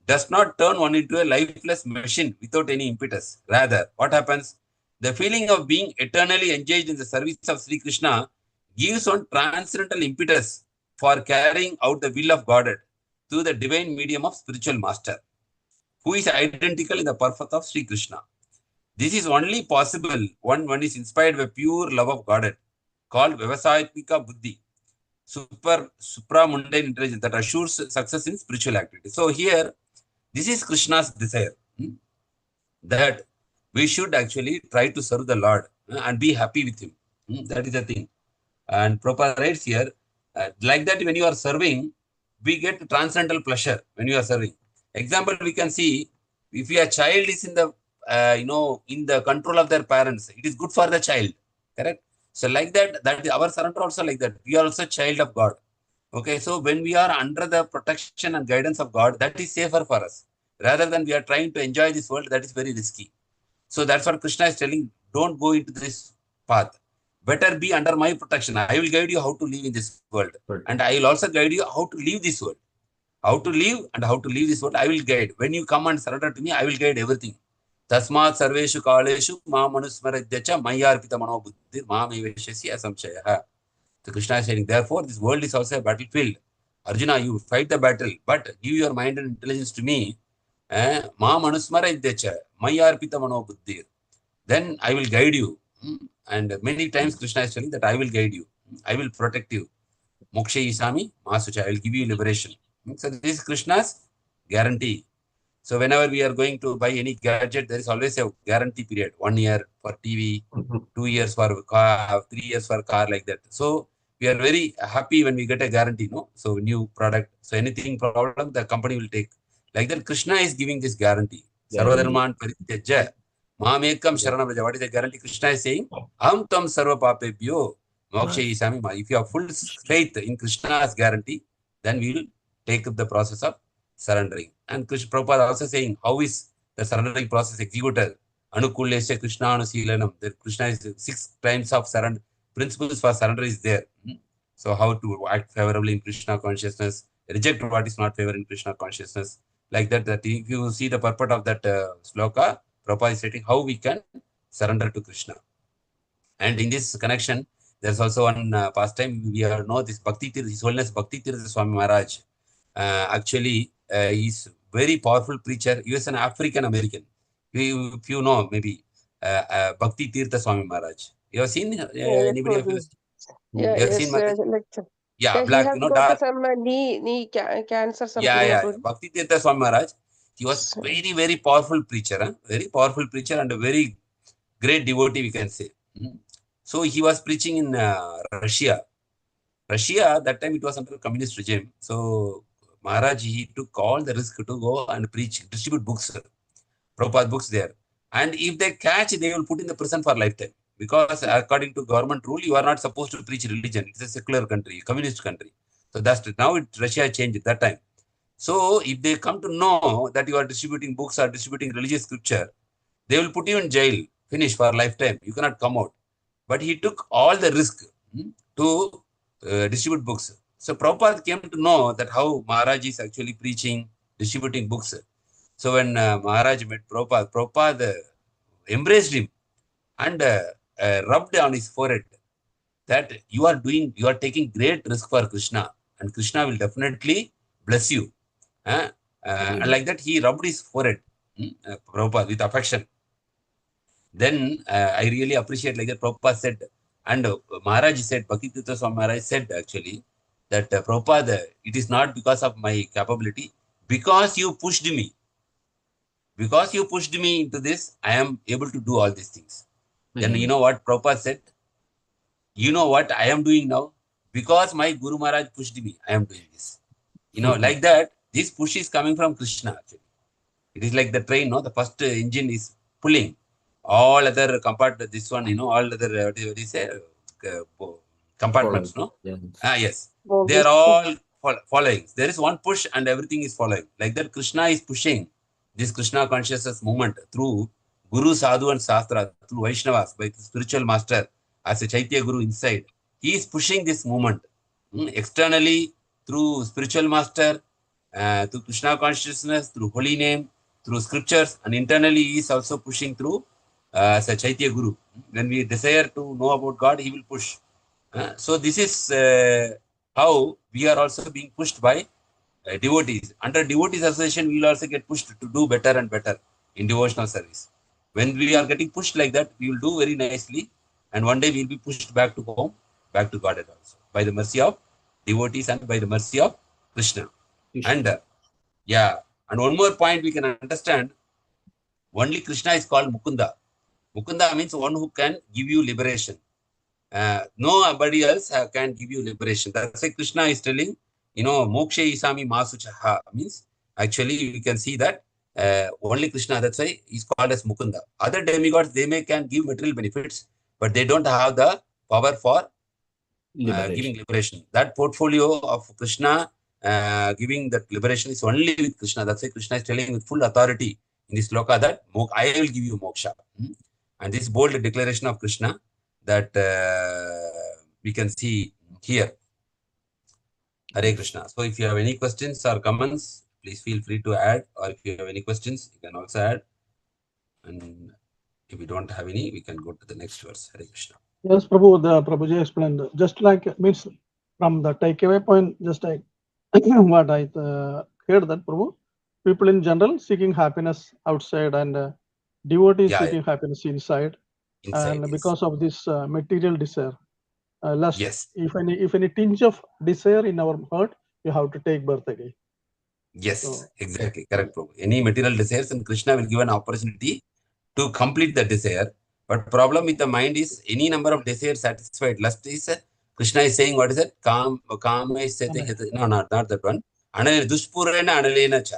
does not turn one into a lifeless machine without any impetus. Rather, what happens? The feeling of being eternally engaged in the service of Sri Krishna gives one transcendental impetus for carrying out the will of Godhead through the divine medium of spiritual master, who is identical in the perfect of Sri Krishna. This is only possible when one is inspired by pure love of Godhead, called Vyavasayatmika Buddhi, supramundane intelligence that assures success in spiritual activity. So here, this is Krishna's desire, that we should actually try to serve the Lord and be happy with Him. That is the thing. And Prabhupada writes here, like that when you are serving, we get transcendental pleasure when you are serving. Example, we can see, if your child is in the, in the control of their parents, it is good for the child, correct? So like that our surrender also like that. We are also child of God. Okay, so when we are under the protection and guidance of God, that is safer for us. Rather than we are trying to enjoy this world, that is very risky. So that's what Krishna is telling, don't go into this path. Better be under my protection. I will guide you how to live in this world. Right. And I will also guide you how to leave this world. How to live and how to leave this world, I will guide. When you come and surrender to me, I will guide everything. Tasmat sarveshu kaleshu ma manusmaradyacha mayarpita mano buddhir mameveshasya samshaya. So Krishna is saying, therefore, this world is also a battlefield. Arjuna, you fight the battle, but give your mind and intelligence to me. Ma manusmaradyacha mayarpita mano buddhir. Then I will guide you. And many times Krishna is telling that I will guide you. I will protect you. Moksha isami masucha. I will give you liberation. So this is Krishna's guarantee. So whenever we are going to buy any gadget, there is always a guarantee period. 1 year for TV, 2 years for car, 3 years for car, like that. So we are very happy when we get a guarantee, no? So new product. So anything problem, the company will take. Like that, Krishna is giving this guarantee. Sarvadharman parityaja mamekam sharanam. What is the guarantee? Krishna is saying, Aham tam sarva papebhyo moksha isami. If you have full faith in Krishna's guarantee, then we will take up the process of surrendering. And Krishna Prabhupada also saying, how is the surrendering process executed? Anukulesya Krishna Anusilanam. The Krishna is 6 times of surrender. Principles for surrender is there. So how to act favorably in Krishna consciousness, reject what is not favorable in Krishna consciousness. Like that, if you see the purport of that sloka, Prabhupada is stating how we can surrender to Krishna. And in this connection, there's also one pastime we know this Bhakti Tirtha, His Holiness Bhakti Tirtha Swami Maharaj. Actually, he's very powerful preacher. He was an African American. If you know, maybe Bhakti Tirtha Swami Maharaj. You have seen anybody of you? Yeah, you have seen lecture. Yeah, black, he has got some knee cancer, something. Yeah. Bhakti Tirtha Swami Maharaj. He was very, very powerful preacher. Very powerful preacher and a very great devotee, we can say. So he was preaching in Russia. That time it was under communist regime. So Maharaj, he took all the risk to go and preach, distribute books, Prabhupada books there. And if they catch, they will put in the prison for lifetime. Because according to government rule, you are not supposed to preach religion. It's a secular country, communist country. So that's it. Now Russia changed at that time. So if they come to know that you are distributing books or distributing religious scripture, they will put you in jail, finish for lifetime. You cannot come out. But he took all the risk to distribute books. So Prabhupada came to know that how Maharaj is actually preaching, distributing books. So when Maharaj met Prabhupada, Prabhupada embraced him and rubbed on his forehead that you are taking great risk for Krishna, and Krishna will definitely bless you. And like that, he rubbed his forehead, Prabhupada, with affection. Then I really appreciate, like that Prabhupada said, and Maharaj said, Bhakti Tirtha Swami Maharaj said actually that Prabhupada, it is not because of my capability, because you pushed me. Because you pushed me into this, I am able to do all these things. Then you know what Prabhupada said? You know what I am doing now? Because my Guru Maharaj pushed me, I am doing this. Like that, this push is coming from Krishna actually. It is like the train, no? The first engine is pulling. All other compartments, this one, all other, what do you say, compartments, no? Yes. They are all following. There is one push and everything is following. Like that, Krishna is pushing this Krishna consciousness movement through Guru, Sadhu and Shastra, through Vaishnavas, by the spiritual master, as a Chaitya Guru inside. He is pushing this movement. Externally, through spiritual master, through Krishna consciousness, through holy name, through scriptures, and internally he is also pushing through Chaitya Guru. When we desire to know about God, he will push. So this is how we are also being pushed by devotees. Under devotees association, we will also get pushed to do better and better in devotional service. When we are getting pushed like that, we will do very nicely, and one day we will be pushed back to home, back to Godhead also, by the mercy of devotees and by the mercy of Krishna. And and one more point we can understand, only Krishna is called Mukunda. Mukunda means one who can give you liberation. Nobody else can give you liberation. That's why Krishna is telling, Mokshe Isami Masuchaha means actually you can see that only Krishna, that's why he's called as Mukunda. Other demigods, they can give material benefits, but they don't have the power for giving liberation. That portfolio of Krishna giving that liberation is only with Krishna. That's why Krishna is telling with full authority in this sloka that I will give you moksha. And this bold declaration of Krishna that we can see here. Hare Krishna. So if you have any questions or comments, please feel free to add, or if you have any questions, you can also add. And if we don't have any, we can go to the next verse. Hare Krishna. Yes, Prabhu, the Prabhuji explained, just like means from the takeaway point, just like what I heard that Prabhu, people in general seeking happiness outside and devotees seeking happiness inside, and because of this material desire, lust. Yes. If any tinge of desire in our heart, you have to take birth again. Yes, so, exactly, correct, Prabhu. Any material desires, and Krishna will give an opportunity to complete the desire. But problem with the mind is any number of desires satisfied. Lust is Krishna is saying, what is it? Kama is no, not that one. Dushpurena analena cha.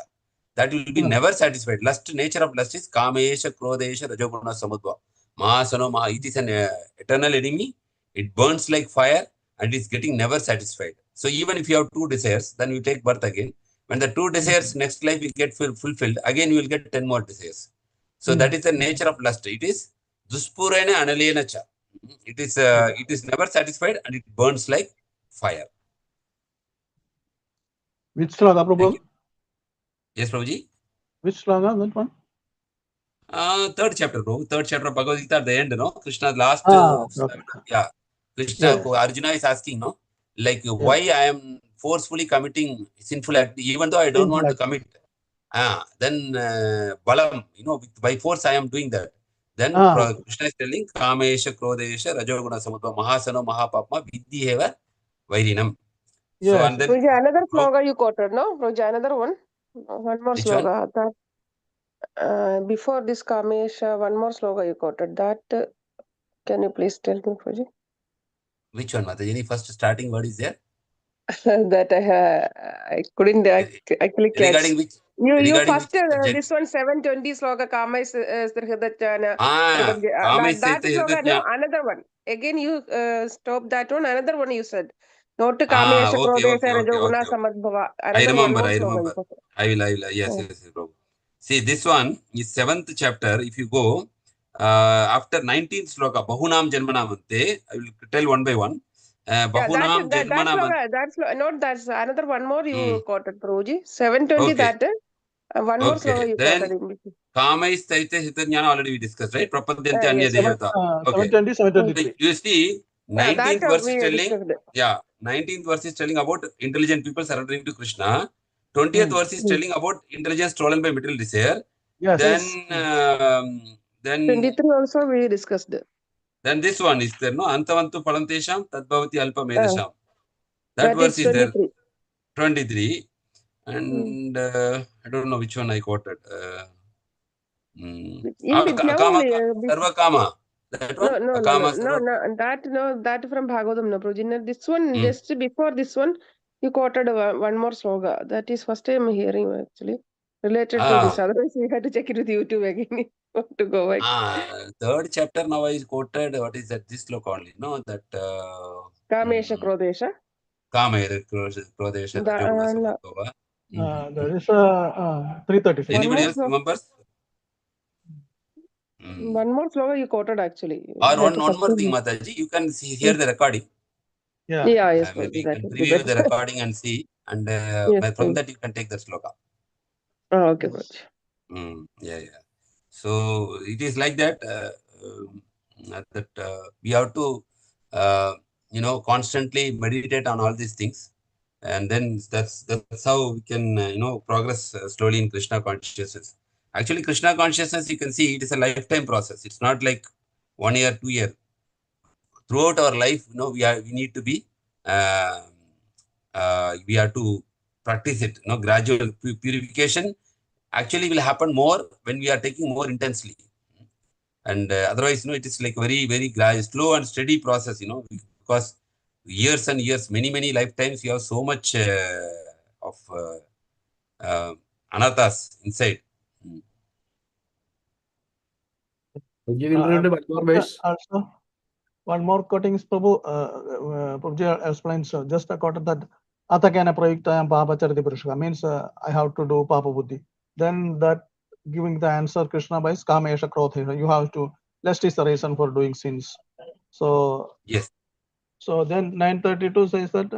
That will be never satisfied. Lust, nature of lust is Kamesha, Krodesha, Rajoguna, Samudva. Mahasano Maha. It is an eternal enemy. It burns like fire and is getting never satisfied. So even if you have two desires, then you take birth again. When the two desires next life will get fulfilled, again you will get 10 more desires. So that is the nature of lust. It is duspurena analena cha. It is never satisfied and it burns like fire. Which sloka, Prabhu? Yes, Prabhuji. Which sloka, that one? Third chapter, Prabhu. Third chapter of Bhagavad Gita at the end, no? Krishna's last Krishna, Arjuna is asking, no? Like why I am forcefully committing sinful act, even though I don't want to commit. Then Balam, by force I am doing that. Then Krishna is telling Kamesha, Krodesha, Rajoguna Samudva, Mahasano, Mahapapma, Vidhyeva, Vairinam. Yes. So, and then another sloga you quoted, no? Another one? One more sloga. That, before this Kamesha, one more sloga you quoted. That, can you please tell me, Prabhuji? Which one, Mataji? Any first starting word is there? That I couldn't actually catch. Regarding which? You first this one 720 sloka Kama is that sloka, no, another one. Again you stop that one. Another one you said. Not to Kamesha Krodesha Rajoguna Samadbhava. I remember. I will. Yes, bro. See, this one is 7th chapter. If you go after 19th sloka, Bahunam Janmanamante, I will tell one by one. Bahunam Janmanamante. That's another one more you quoted, Prabhuji. 720 that. One more sloka you quoted. Kama is Saitya Hitanyana already we discussed, right? Prapadyante Anya Devata. 720, 723. You see, 19th verse is telling, 19th verse is telling about intelligent people surrendering to Krishna. 20th verse is telling about intelligence stolen by material desire. Yes. Then 23 also we discussed. Then this one is there, no? Antavantu Palantesham, Tadbhavati Alpa Medasham. That verse is there. 23. And I don't know which one I quoted. Sarva Kama. That one? No, that from Bhagavatam, no, Prabhuji. This one, just before this one, you quoted one more sloga. That is first time hearing actually. Related to this. Otherwise, we had to check it with YouTube again to go back. Third chapter now I quoted, what is that? This sloka only, no? That Kamesha Krodesha. Kamesha Krodesha. That is 335. Anybody else remembers? One more sloka you quoted actually. Or one more thing, Mataji, you can hear the recording. Yes. Maybe you can preview the recording and see. and Yes, from please. that you can take the sloka. Okay, Prabhuji. Yeah. So it is like that. We have to, constantly meditate on all these things, and then that's how we can, progress slowly in Krishna consciousness. Actually, Krishna consciousness, you can see, it is a lifetime process. It's not like 1 year, 2 year. Throughout our life, we need to be, we have to practice it. Gradual purification actually will happen more when we are taking more intensely. And otherwise, it is like very, very slow and steady process, because years and years, many lifetimes, you have so much of anathas inside. You will read one more verse. Also, one more quoting is Prabhu. Prabhuji explains just a quote that Atakena Prayuktayam Papa Chariti Purushaka means I have to do Papa Buddhi. Then that giving the answer Krishna by Kamesha Krodhesha. You have to, lust is the reason for doing sins. So Yes. So then 932 says that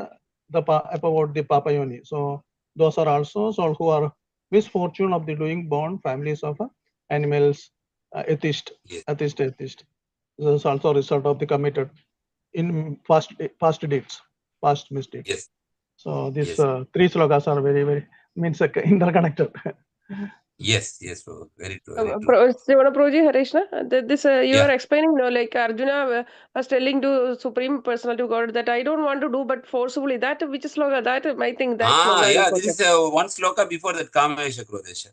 about the Papa Yoni. So those are also souls who are misfortune of the doing born families of animals, atheist. Yes. This is also a result of the committed in past deeds, past mistakes. Yes. So these Yes. three slokas are very, very means interconnected. Yes, very true. Very true. Prabhuji, Harishna, this you Yeah. are explaining, like Arjuna was telling to Supreme Personality of God that I don't want to do, but forcefully. That which sloka? That I think that sloka. Yeah, this is one sloka before that Kamesha Krodesha.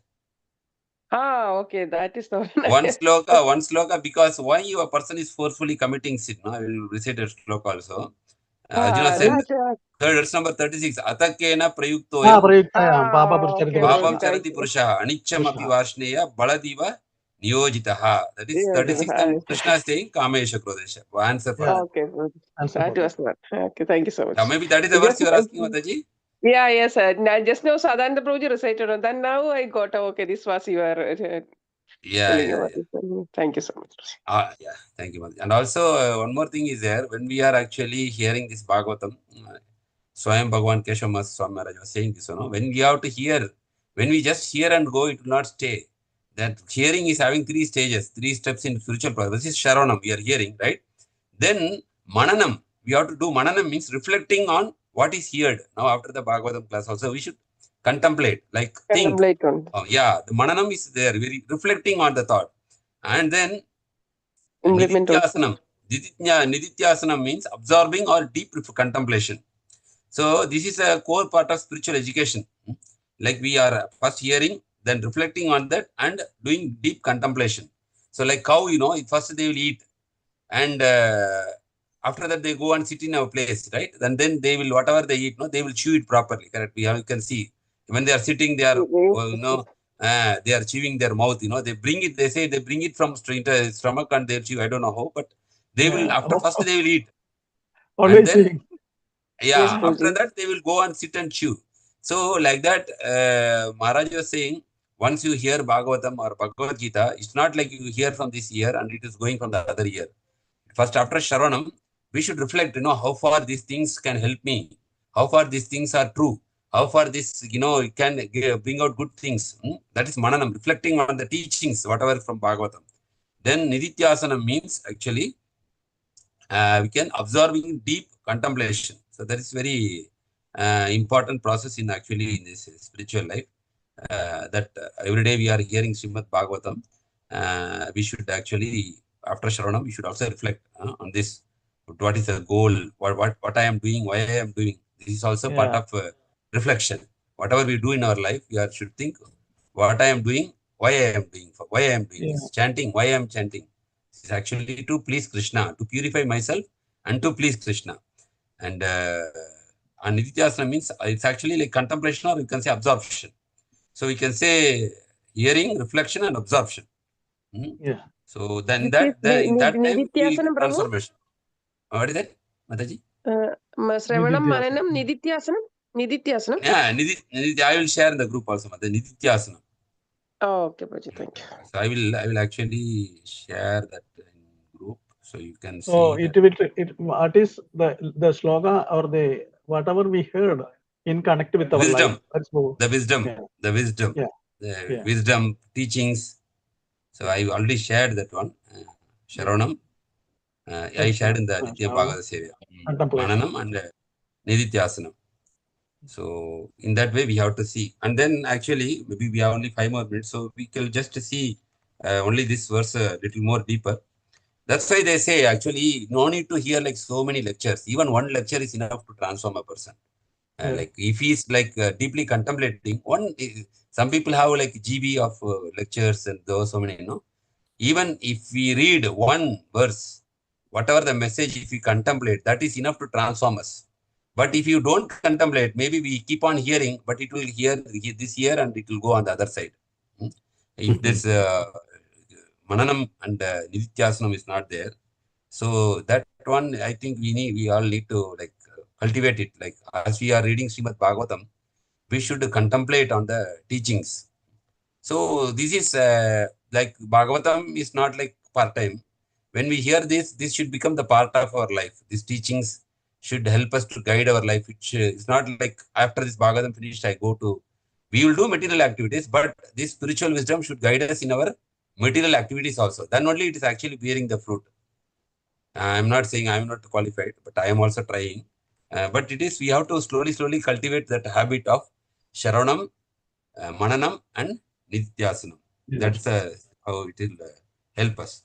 Okay, that is the one sloka, because why a person is forcefully committing sin? I will recite a sloka also. Arjuna said, verse number 36, Atakena prayuktoyam papam charati purusha anicham api varshneya baladiva niyojitaha. That is 36, and Krishna is saying Kamesha Krodesha. Answer for that. Okay, that was not. Okay, thank you so much. Maybe that is the verse you are asking, Mataji? Yeah, yes, sir. Just now Sadhananda Prabhuji recited, and then now I got, okay, this was you are telling about it. Thank you so much. Yeah, thank you, Mataji. And also, one more thing is there, when we are actually hearing this Bhagavatam, Swayam Bhagavan Keshav Swami Maharaj was saying this, when we have to hear, when we just hear and go, it will not stay. That hearing is having 3 stages, 3 steps in spiritual process. This is Sharanam, we are hearing, right? Then Mananam, we have to do Mananam, means reflecting on what is heard. Now, after the Bhagavatam class also, we should contemplate, like think. The Mananam is there, very reflecting on the thought. And then Nidityasanam. Nidityasanam means absorbing or deep contemplation. So this is a core part of spiritual education. Like we are first hearing, then reflecting on that and doing deep contemplation. So like cow, first they will eat, and after that they go and sit in a place, right? And then they will, whatever they eat, they will chew it properly. Correct? You can see when they are sitting, they are, they are chewing their mouth. They bring it. They say they bring it from stomach and they chew. I don't know how, but they will. After first they will eat, and then after that they will go and sit and chew. So like that, Maharaj was saying, once you hear Bhagavatam or Bhagavad Gita, it's not like you hear from this ear and it is going from the other ear. First, after Shravanam, we should reflect, how far these things can help me, how far these things are true, how far this, can bring out good things. That is Mananam, reflecting on the teachings, whatever from Bhagavatam. Then Nidityasanam means actually, we can absorbing deep contemplation. So that is very important process in actually in this spiritual life. That every day we are hearing Srimad Bhagavatam. We should actually, after Shravanam, we should also reflect on this. What is the goal? What I am doing? Why I am doing? This is also part of reflection. Whatever we do in our life, we should think what I am doing, why I am doing, why I am doing this. Chanting, why I am chanting. This is actually to please Krishna, to purify myself and to please Krishna. And Nidithyasana means it's actually like contemplation, or you can say absorption. So we can say hearing, reflection, and absorption. So then in that time we will get transformation. What is that, Mataji? Sravanam, Mananam, Nidityasanam. Yeah, I will share in the group also, Mataji. Nidityasanam. Okay, Baji, thank you. So I will actually share that in group, so you can see. So what is the sloga or the whatever we heard? in connect with our wisdom. life. That's more. The wisdom, Yeah. the wisdom, Yeah. the Yeah. wisdom teachings. So I already shared that one. Sharanam. I shared in the Nitya Bhagavata Sevya. Mananam and Nidityasanam. So in that way we have to see. And then actually maybe we have only 5 more minutes. So we can just see only this verse a little more deeper. That's why they say actually no need to hear like so many lectures. Even one lecture is enough to transform a person. Like if he's like deeply contemplating, some people have like GB of lectures and those so many, even if we read one verse, whatever the message, if we contemplate, that is enough to transform us. But if you don't contemplate, maybe we keep on hearing, but it will hear this year and it will go on the other side. If this Mananam and Nidityasanam is not there, so that one I think we all need to like cultivate it. Like as we are reading Srimad Bhagavatam, we should contemplate on the teachings. So this is like Bhagavatam is not like part-time. When we hear this should become the part of our life. These teachings should help us to guide our life. Which is not like after this Bhagavatam finished, we will do material activities, but this spiritual wisdom should guide us in our material activities also. Then only it is actually bearing the fruit. I'm not saying I'm not qualified, but I am also trying. But it is, we have to slowly cultivate that habit of Sharanam, Mananam and Nidityasanam. That's how it will help us.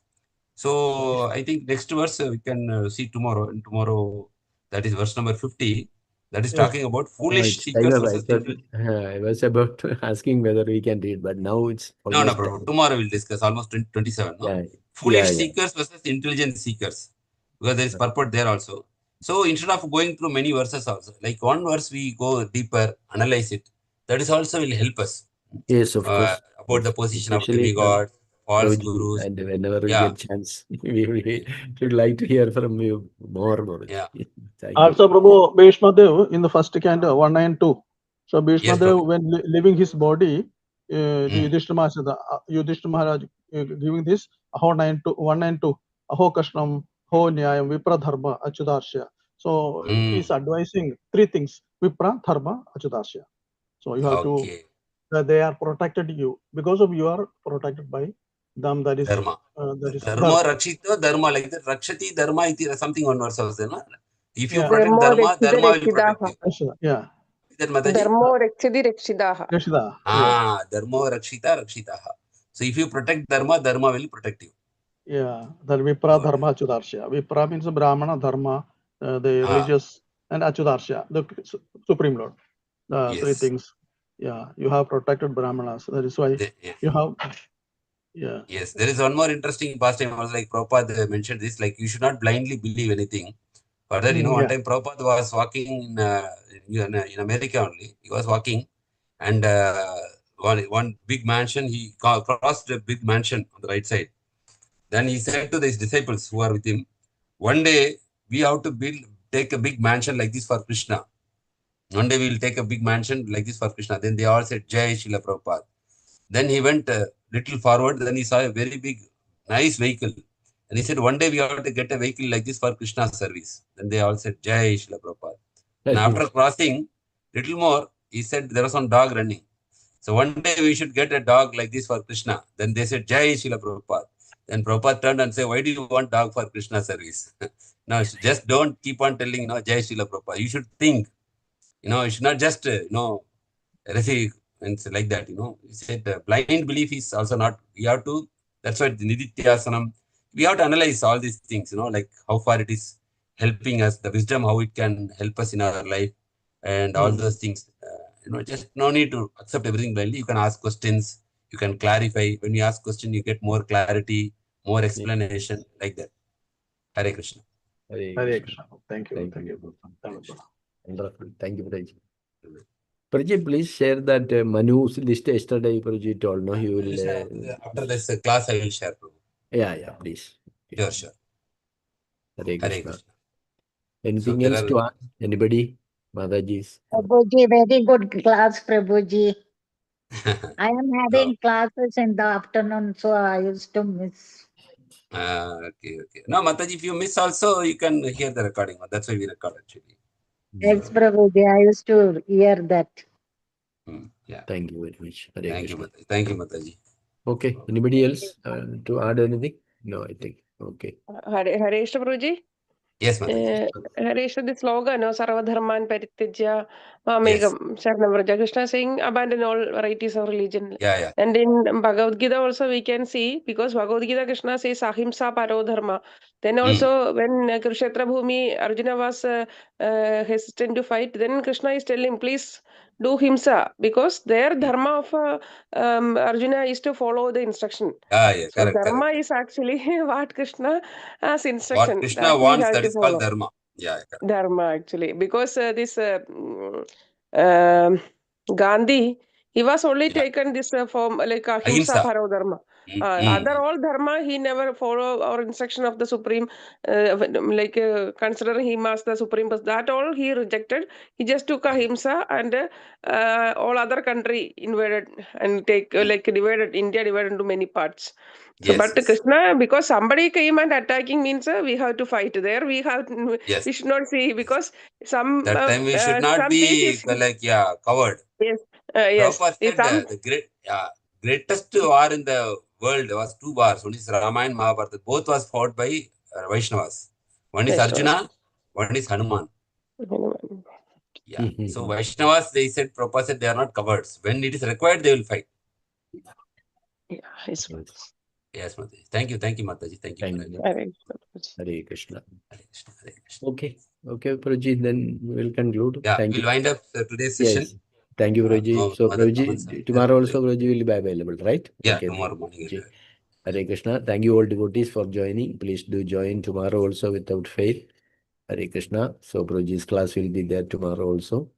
So I think next verse we can see tomorrow. And tomorrow, that is verse number 50. That is talking about foolish seekers versus I was about to asking whether we can read, but now it's no problem. Tomorrow we'll discuss almost 27. No? Foolish seekers versus intelligent seekers. Because there is purport there also. So instead of going through many verses also, like one verse we go deeper, analyze it. That is also will help us. Yes, of course. About the position of demigod, false gurus. And whenever we get chance, we should like to hear from you more. Yeah. Also, Prabhu, Bhishma Dev in the first canto 192. So Bhishma Dev, when leaving his body, the Yudhishthira Maharaj giving this Aho 192, Aho Kashnam, Ho Nyayam, Vipra Dharma, Achudarsya. So he's advising 3 things: Vipra, Dharma, Achudarsya. So you have to, they are protected you. Because of you are protected by them, that is Dharma. That is Dharma Rakshita, Dharma, like that. Rakshati, Dharma, something on verse also, no? If you protect Dharma, Dharma, Dharma will protect you. Yeah. Dharma Rakshati Rakshidaha. Dharma Rakshita Rakshitaha. So if you protect Dharma, Dharma will protect you. Yeah, the Vipra Dharma Achudarsya. Vipra means Brahmana Dharma, the religious, and Achudarsya, the Supreme Lord. The 3 things. Yeah, you have protected Brahmanas. That is why you have. Yeah. Yes, there is one more interesting pastime. Also, like Prabhupada mentioned this, like you should not blindly believe anything. Further, one time Prabhupada was walking in America only. He was walking, and one big mansion. He crossed a big mansion on the right side. Then he said to his disciples who are with him, one day we have to take a big mansion like this for Krishna. One day we will take a big mansion like this for Krishna. Then they all said, Jai Srila Prabhupada. Then he went a little forward. Then he saw a very big, nice vehicle. And he said, one day we have to get a vehicle like this for Krishna's service. Then they all said, Jai Srila Prabhupada. And after crossing little more, he said, there was one dog running. So one day we should get a dog like this for Krishna. Then they said, Jai Srila Prabhupada. Then Prabhupada turned and said, why do you want dog for Krishna service? No, just don't keep on telling, Jai Srila Prabhupada. You should think, you should not just, receive and like that, He said blind belief is also not, we have to, that's why the Nidityasanam, we have to analyze all these things, like how far it is helping us, the wisdom, how it can help us in our life and all those things. Just no need to accept everything blindly. You can ask questions, you can clarify. When you ask question, you get more clarity, more explanation, like that. Hare Krishna. Hare Krishna. Thank you. Thank you. Wonderful. Thank you, Prabhuji. Prabhuji, please share that Manu's list yesterday. Prabhuji told, no, he will. After this class, I will share. Yeah, please. Sure. Hare Krishna. Anything else to ask? Anybody? Mataji's. Prabhuji, very good class, Prabhuji. I am having classes in the afternoon, so I used to miss. Okay. No, Mataji, if you miss also, you can hear the recording. That's why we record actually. Yes, Prabhuji, I used to hear that. Yeah. Thank you very much. Hare Thank you, Krishna. Mataji. Thank you, Mataji. Okay. Anybody else to add anything? No, I think. Okay. Hare Prabhuji. Yes, Mataji. Harish, the slogan, Sarvadharman Paritijya Mamegam Sharanam Krishna saying abandon all varieties of religion. Yeah. And in Bhagavad Gita also we can see, because Bhagavad Gita Krishna says Ahimsa Paro Dharma. Then also when Kurukshetra Bhumi Arjuna was hesitant to fight, then Krishna is telling, please do himsa, because their dharma of Arjuna is to follow the instruction. Yeah, So correct. dharma is actually what Krishna has instruction. What Krishna that wants, we have that to is called follow. dharma. Yeah, correct. Dharma actually, because this Gandhi, he was only taken this form like Ahimsa Paro Dharma. Other all dharma, he never follow our instruction of the supreme, considering him as the supreme person. That all he rejected. He just took Ahimsa, and all other country invaded and divided India, divided into many parts. So, but Krishna, because somebody came and attacking means we have to fight. There we have we should not see, because some that time we should not be pieces, covered. Yes, Prabhupada said the greatest war in the world was two wars. One is Ramayana and Mahabharata. Both was fought by Vaishnavas. One is Arjuna, one is Hanuman. Yeah. So Vaishnavas, they said, Prabhupada said, they are not cowards. When it is required, they will fight. Yeah, yes. Yes, Mataji. Thank you, Mataji. Thank you. Hare Krishna. Okay, Prabhuji, then we will conclude. Yeah, Thank we'll you. wind up today's session. Yes. Thank you, Prabhuji. So, Prabhuji, tomorrow also Prabhuji will be available, right? Yeah, okay, tomorrow morning. Hare Krishna. Thank you all devotees for joining. Please do join tomorrow also without fail. Hare Krishna. So, Prabhuji's class will be there tomorrow also.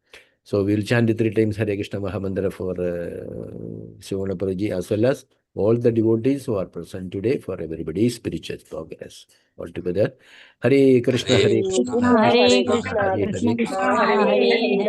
So, we will chant 3 times Hare Krishna Mahamantra for Shivana Prabhuji, as well as all the devotees who are present today, for everybody's spiritual progress. All together. Hare Krishna, Hare Krishna, Hare Hare Krishna, Krishna, Krishna Hare Krishna, Hare. Hare Hare.